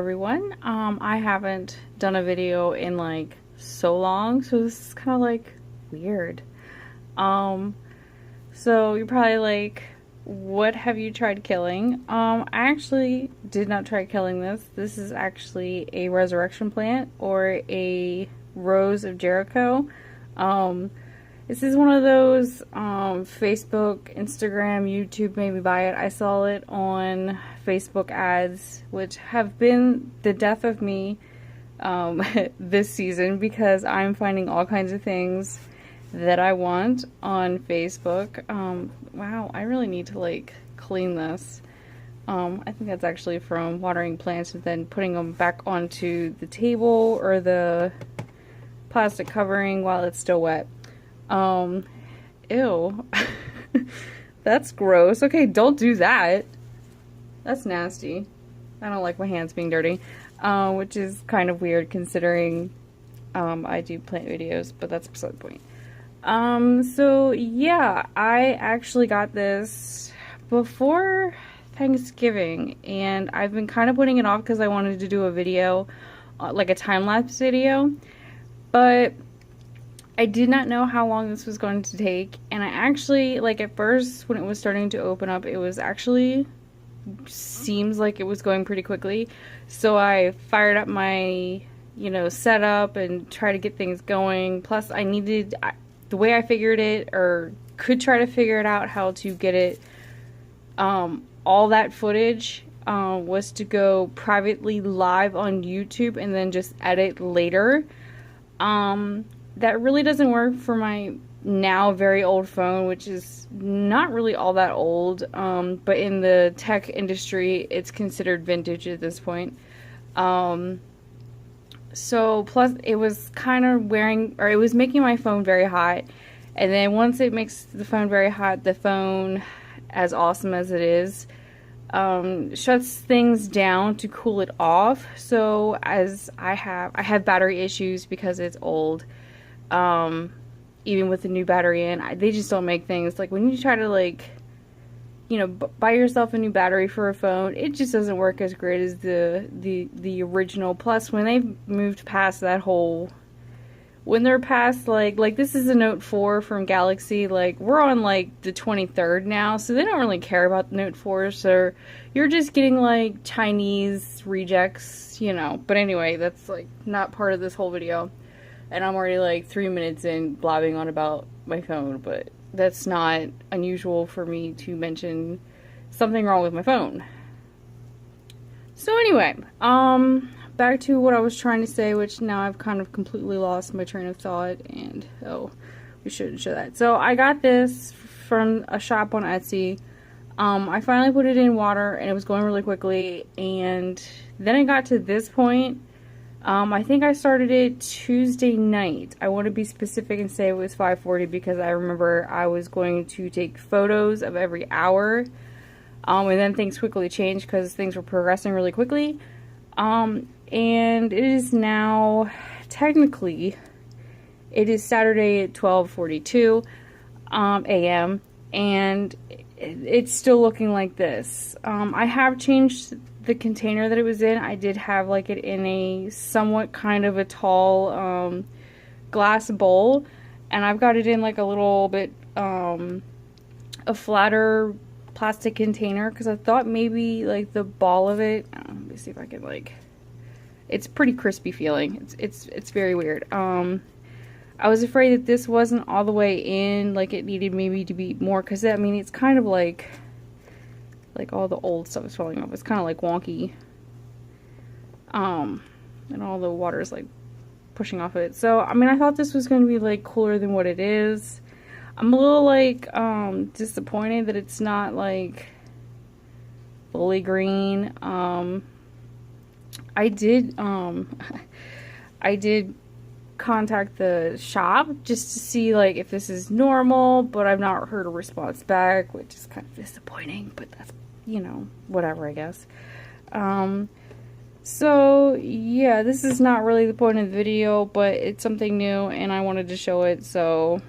everyone. I haven't done a video in like so long, so this is kind of like weird. Um, so you're probably like, what have you tried killing? I actually did not try killing this. This is actually a resurrection plant or a rose of Jericho. Um, this is one of those Facebook, Instagram, YouTube made me buy it. I saw it on Facebook ads, which have been the death of me this season because I'm finding all kinds of things that I want on Facebook. Wow, I really need to like clean this. I think that's actually from watering plants and then putting them back onto the table or the plastic covering while it's still wet. Ew. That's gross. Okay, don't do that. That's nasty. I don't like my hands being dirty. Which is kind of weird considering I do plant videos, but that's beside the point. So yeah, I actually got this before Thanksgiving, and I've been kind of putting it off because I wanted to do a video, like a time-lapse video, but I did not know how long this was going to take, and I actually, like at first when it was starting to open up, it was actually seems like it was going pretty quickly, so I fired up my, setup and try to get things going. Plus I needed, the way I figured it, or could try to figure it out how to get it, all that footage was to go privately live on YouTube and then just edit later. That really doesn't work for my now very old phone, which is not really all that old, but in the tech industry it's considered vintage at this point. So plus it was kind of it was making my phone very hot, and then once it makes the phone very hot, the phone, as awesome as it is, shuts things down to cool it off. So as I have battery issues because it's old. Even with the new battery in, they just don't make things, like when you try to buy yourself a new battery for a phone, it just doesn't work as great as the original. Plus when they've moved past that whole, when they're past like this is a Note 4 from Galaxy, like we're on like the 23rd now, so they don't really care about the Note 4, so you're just getting like Chinese rejects, but anyway, that's like not part of this whole video. And I'm already like 3 minutes in blabbing on about my phone, but that's not unusual for me to mention something wrong with my phone. So anyway, back to what I was trying to say, which now I've kind of completely lost my train of thought, and we shouldn't show that. So I got this from a shop on Etsy. I finally put it in water and it was going really quickly, and then I got to this point. I think I started it Tuesday night. I want to be specific and say it was 5:40 because I remember I was going to take photos of every hour. And then things quickly changed because things were progressing really quickly. And it is now, technically, it is Saturday at 12:42 a.m. and it's still looking like this. I have changed the container that it was in. I did have like it in a somewhat kind of a tall glass bowl, and I've got it in like a little bit a flatter plastic container because I thought maybe like the ball of it, let me see if I can it's pretty crispy feeling. It's very weird. I was afraid that this wasn't all the way in, like it needed maybe to be more, because I mean it's kind of like all the old stuff is falling off. It's kind of like wonky. And all the water is like pushing off of it. So, I mean, I thought this was going to be like cooler than what it is. I'm a little like disappointed that it's not like fully green. I did contact the shop just to see like if this is normal, but I've not heard a response back, which is kind of disappointing, but that's, whatever, I guess. So yeah, this is not really the point of the video, but it's something new and I wanted to show it, so,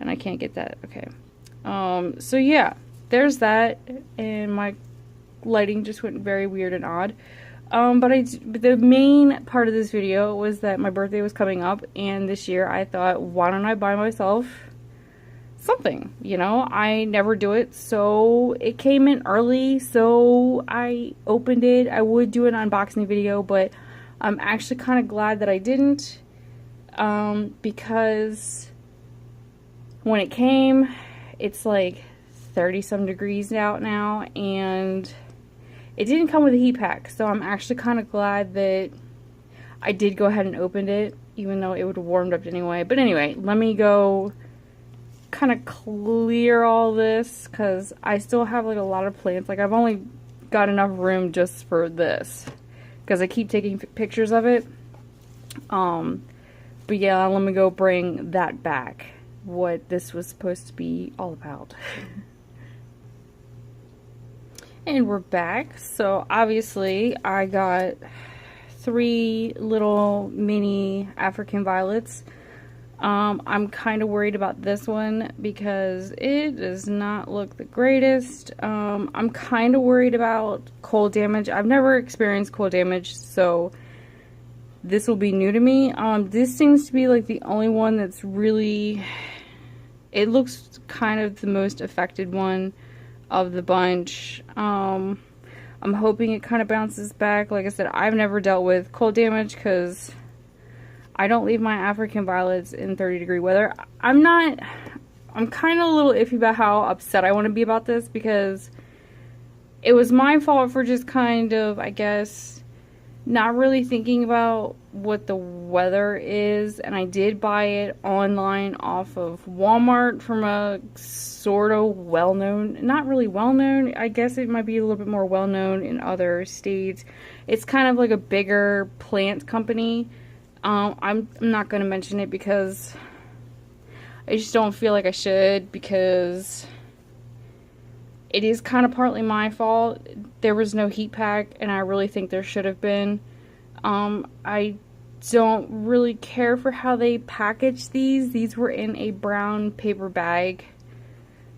and I can't get that, okay. So yeah, there's that, and my lighting just went very weird and odd. But the main part of this video was that my birthday was coming up, and this year I thought, why don't I buy myself something? You know, I never do it, so it came in early, so I opened it. I would do an unboxing video, but I'm actually kind of glad that I didn't, because when it came, it's like 30-some degrees out now, and it didn't come with a heat pack, so I'm actually kind of glad that I did go ahead and opened it, even though it would have warmed up anyway. But anyway, let me go kind of clear all this, because I still have like a lot of plants. Like, I've only got enough room just for this, because I keep taking pictures of it. But yeah, let me go bring that back, what this was supposed to be all about. And we're back. So obviously I got 3 little mini African violets. I'm kind of worried about this one because it does not look the greatest. I'm kind of worried about cold damage. I've never experienced cold damage, so this will be new to me. This seems to be like the only one that's really, it looks kind of the most affected one of the bunch. I'm hoping it kind of bounces back. Like I said, I've never dealt with cold damage because I don't leave my African violets in 30-degree weather. I'm kind of a little iffy about how upset I want to be about this, because it was my fault for just kind of, I guess, not really thinking about what the weather is. And I did buy it online off of Walmart from a sort of well-known, not really well-known, I guess it might be a little bit more well-known in other states. It's kind of like a bigger plant company. I'm not going to mention it because I just don't feel like I should, because it is kind of partly my fault. There was no heat pack, and I really think there should have been. I don't really care for how they packaged these. These were in a brown paper bag,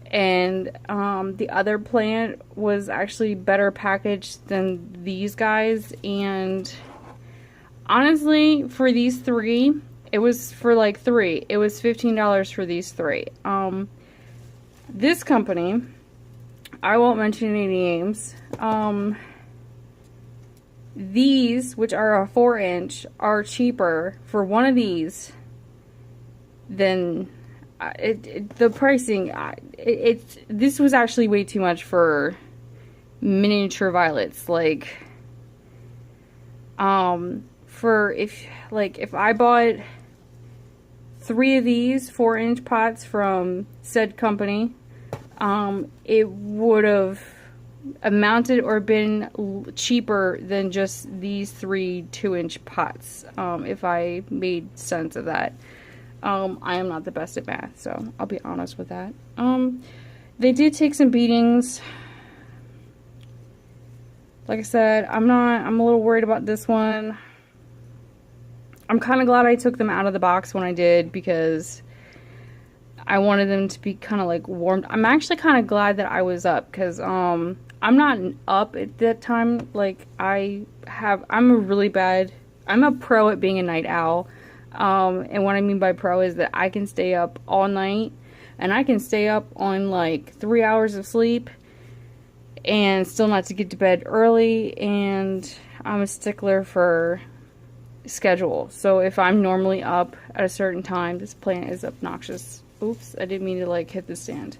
and the other plant was actually better packaged than these guys. And honestly, for these 3, it was for like 3. It was $15 for these 3. This company, I won't mention any names. These, which are a 4-inch, are cheaper for one of these than the pricing. This was actually way too much for miniature violets. Like, if I bought 3 of these 4-inch pots from said company, it would have amounted or been cheaper than just these 3 2-inch pots, if I made sense of that. I am not the best at math, so I'll be honest with that. They did take some beatings. Like I said, I'm a little worried about this one. I'm kind of glad I took them out of the box when I did, because I wanted them to be kind of like warmed. I'm actually kind of glad that I was up, because I'm not up at that time. Like, I'm a pro at being a night owl. And what I mean by pro is that I can stay up all night, and I can stay up on like 3 hours of sleep and still not to get to bed early. And I'm a stickler for schedule. So if I'm normally up at a certain time, this plant is obnoxious. Oops, I didn't mean to like hit the stand.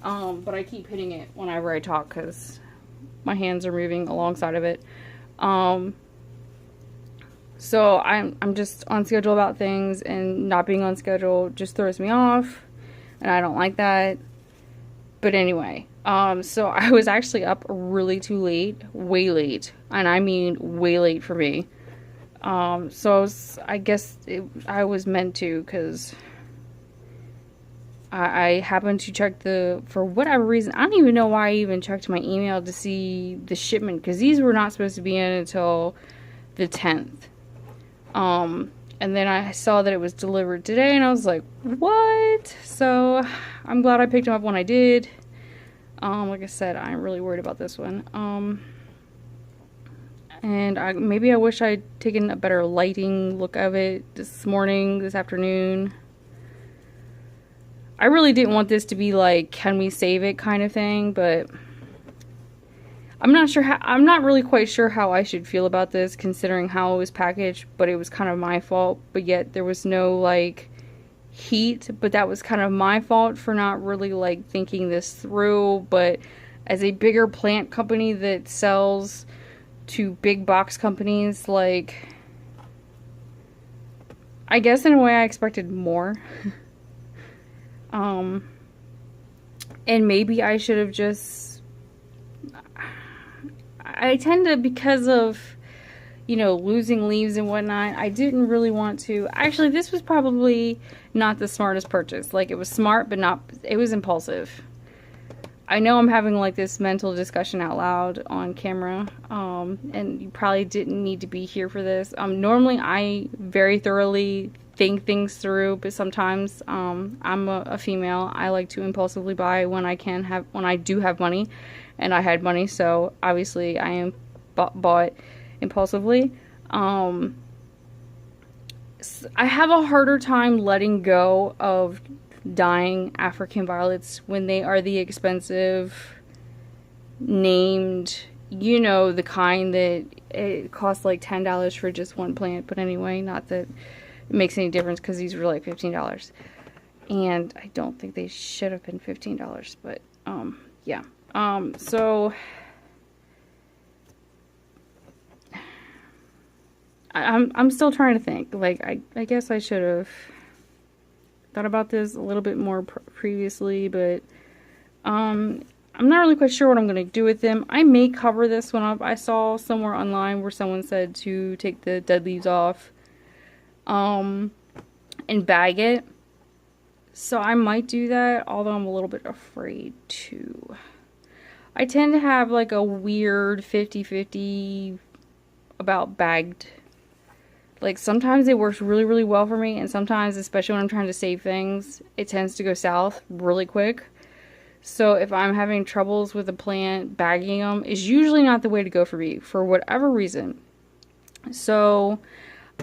But I keep hitting it whenever I talk because my hands are moving alongside of it. So I'm just on schedule about things, and not being on schedule just throws me off, and I don't like that. But anyway, so I was actually up really too late, way late, and I mean way late for me. So I guess I was meant to, because I happened to check for whatever reason, I don't even know why I even checked my email to see the shipment, because these were not supposed to be in until the 10th. And then I saw that it was delivered today, and I was like, what? So I'm glad I picked them up when I did. Like I said, I'm really worried about this one. And maybe I wish I'd taken a better lighting look of it this morning, this afternoon. I really didn't want this to be like, can we save it kind of thing, but I'm not really quite sure how I should feel about this considering how it was packaged, but it was kind of my fault, but yet there was no like heat, but that was kind of my fault for not really like thinking this through. But as a bigger plant company that sells to big box companies, like, I guess in a way I expected more. And maybe I should have just, I tend to, because of, you know, losing leaves and whatnot, I didn't really want to. Actually, this was probably not the smartest purchase. Like, it was smart, but not, it was impulsive. I know I'm having like this mental discussion out loud on camera, and you probably didn't need to be here for this. Normally I very thoroughly think things through, but sometimes I'm a female. I like to impulsively buy when I do have money, and I had money, so obviously I am bought impulsively. I have a harder time letting go of dyeing African violets when they are the expensive named, you know, the kind that it costs like $10 for just one plant. But anyway, not that it makes any difference because these were like $15, and I don't think they should have been $15, but yeah. So I'm still trying to think. Like, I guess I should have thought about this a little bit more previously, but I'm not really quite sure what I'm going to do with them. I may cover this one up. I saw somewhere online where someone said to take the dead leaves off and bag it. So I might do that, although I'm a little bit afraid to. I tend to have like a weird 50-50 about bagged. Like, sometimes it works really, really well for me, and sometimes, especially when I'm trying to save things, it tends to go south really quick. So if I'm having troubles with a plant, bagging them is usually not the way to go for me, for whatever reason. So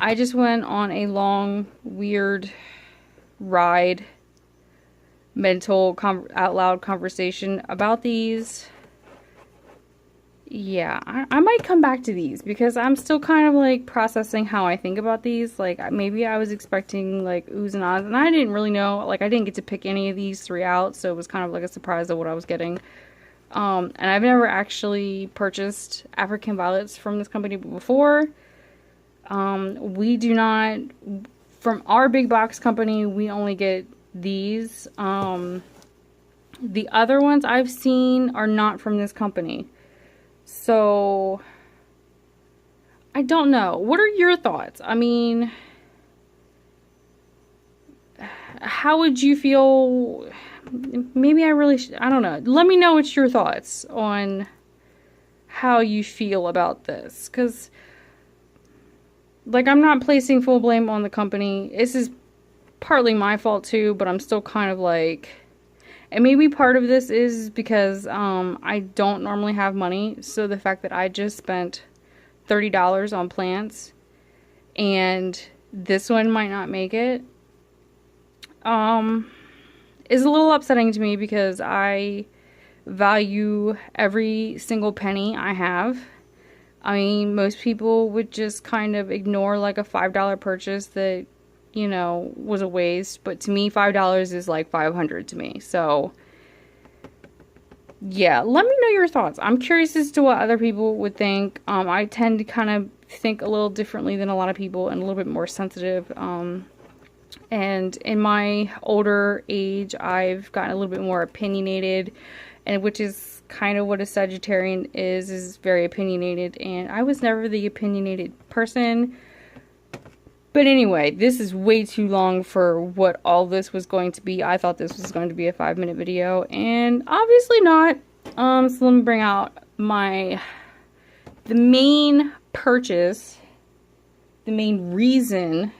I just went on a long, weird ride, mental, out loud conversation about these. Yeah, I might come back to these because I'm still kind of like processing how I think about these. Like, maybe I was expecting like oohs and ahs, and I didn't really know. Like, I didn't get to pick any of these three out, so it was kind of like a surprise of what I was getting. And I've never actually purchased African violets from this company before. We do not, from our big box company, we only get these. The other ones I've seen are not from this company. So, I don't know. What are your thoughts? I mean, how would you feel? Maybe I really I don't know. Let me know what's your thoughts on how you feel about this. Because, like, I'm not placing full blame on the company. This is partly my fault too, but I'm still kind of like... And maybe part of this is because I don't normally have money. So the fact that I just spent $30 on plants and this one might not make it is a little upsetting to me because I value every single penny I have. I mean, most people would just kind of ignore like a $5 purchase that, you know, was a waste, but to me $5 is like $500 to me. So yeah, let me know your thoughts. I'm curious as to what other people would think. I tend to kind of think a little differently than a lot of people and a little bit more sensitive. And in my older age, I've gotten a little bit more opinionated, and which is kind of what a Sagittarian is very opinionated, and I was never the opinionated person. But anyway, this is way too long for what all this was going to be. I thought this was going to be a 5-minute video, and obviously not. So let me bring out the main purchase, the main reason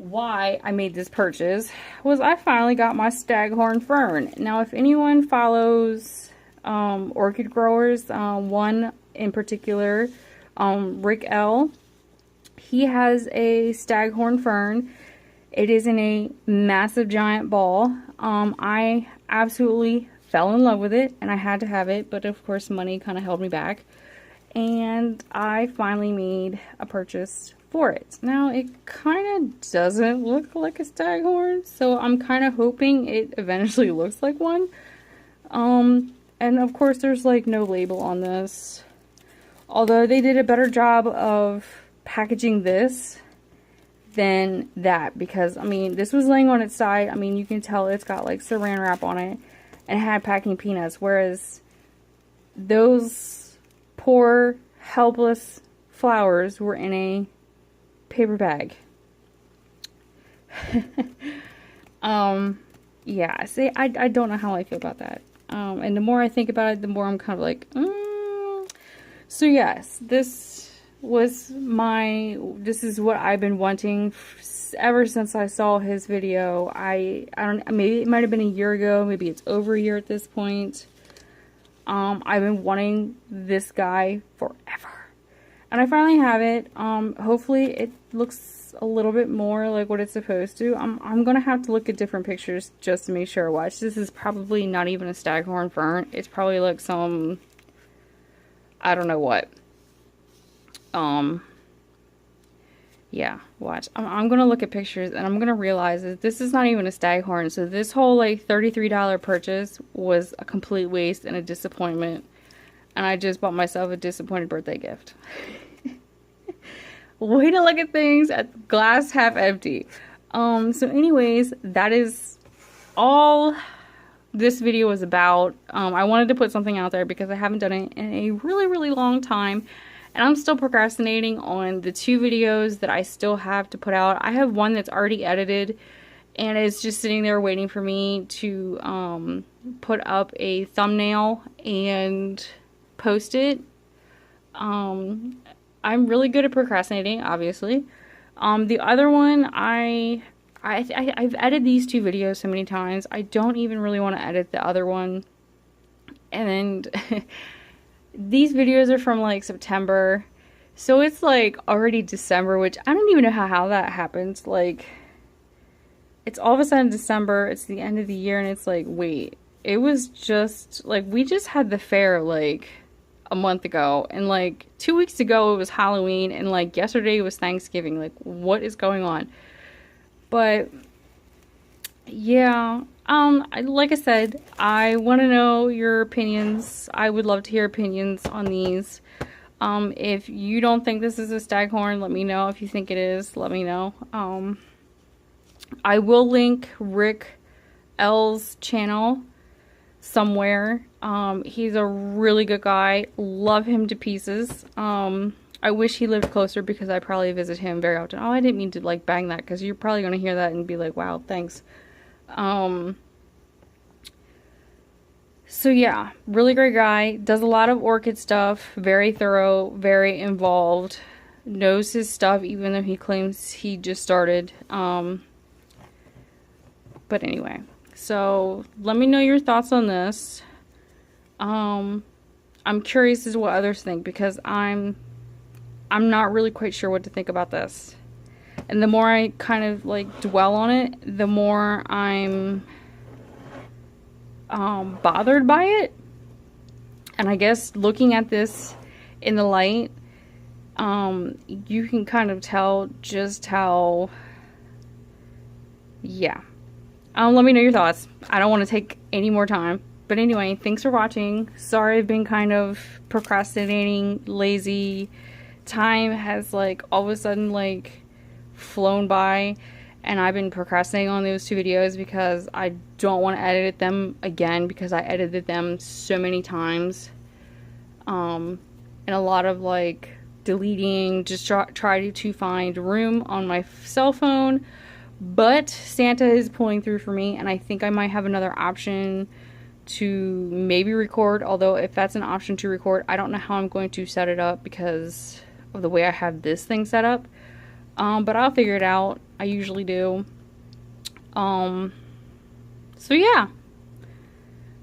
why I made this purchase was I finally got my Staghorn Fern. Now, if anyone follows orchid growers, one in particular, Rick L., he has a Staghorn Fern. It is in a massive giant ball. I absolutely fell in love with it, and I had to have it, but of course money kind of held me back. And I finally made a purchase for it. Now, it kind of doesn't look like a staghorn, so I'm kind of hoping it eventually looks like one. And of course there's like no label on this. Although they did a better job of packaging this than that, because I mean, this was laying on its side. I mean, you can tell it's got like saran wrap on it and it had packing peanuts, whereas those poor helpless flowers were in a paper bag. Yeah, see, I don't know how I feel about that. And the more I think about it, the more I'm kind of like, So yes, this is what I've been wanting ever since I saw his video. I don't, maybe it might have been a year ago, maybe it's over a year at this point. I've been wanting this guy forever. And I finally have it. Hopefully it looks a little bit more like what it's supposed to. I'm gonna have to look at different pictures just to make sure. Watch, this is probably not even a staghorn fern. It's probably like some, I don't know what. Yeah, watch. I'm gonna look at pictures and I'm gonna realize that this is not even a staghorn. So this whole like $33 purchase was a complete waste and a disappointment. And I just bought myself a disappointed birthday gift. Way to look at things at glass half empty. So anyways, that is all this video was about. I wanted to put something out there because I haven't done it in a really, really long time. And I'm still procrastinating on the 2 videos that I still have to put out. I have one that's already edited and it's just sitting there waiting for me to put up a thumbnail and post it. I'm really good at procrastinating, obviously. The other one, I've edited these 2 videos so many times. I don't even really want to edit the other one. And these videos are from like September, so it's like already December, which I don't even know how that happens. Like, it's all of a sudden December, it's the end of the year, and it's like, wait, it was just like, we just had the fair like a month ago, and like 2 weeks ago it was Halloween, and like yesterday was Thanksgiving. Like, what is going on? But yeah, like I said, I want to know your opinions. I would love to hear opinions on these. If you don't think this is a staghorn, let me know. If you think it is, let me know. I will link Rick L's channel somewhere. He's a really good guy. Love him to pieces. I wish he lived closer because I probably visit him very often. Oh, I didn't mean to like bang that, because you're probably going to hear that and be like, wow, thanks. So yeah, really great guy. Does a lot of orchid stuff. Very thorough, very involved. Knows his stuff even though he claims he just started. But anyway, so let me know your thoughts on this. I'm curious as to what others think, because I'm not really quite sure what to think about this. And the more I kind of like dwell on it, the more I'm bothered by it. And I guess looking at this in the light, you can kind of tell just how, yeah. Let me know your thoughts. I don't want to take any more time. But anyway, thanks for watching. Sorry I've been kind of procrastinating, lazy. Time has like all of a sudden like flown by, and I've been procrastinating on those 2 videos because I don't want to edit them again, because I edited them so many times. And a lot of like deleting, just try to find room on my cell phone. But Santa is pulling through for me, and I think I might have another option to maybe record. Although if that's an option to record, I don't know how I'm going to set it up because of the way I have this thing set up. But I'll figure it out. I usually do. Um, so yeah.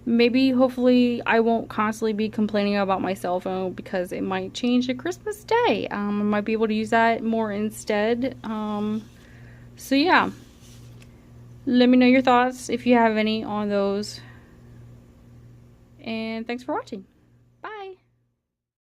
Maybe, hopefully, I won't constantly be complaining about my cell phone because it might change to Christmas Day. I might be able to use that more instead. So yeah. Let me know your thoughts if you have any on those. And thanks for watching.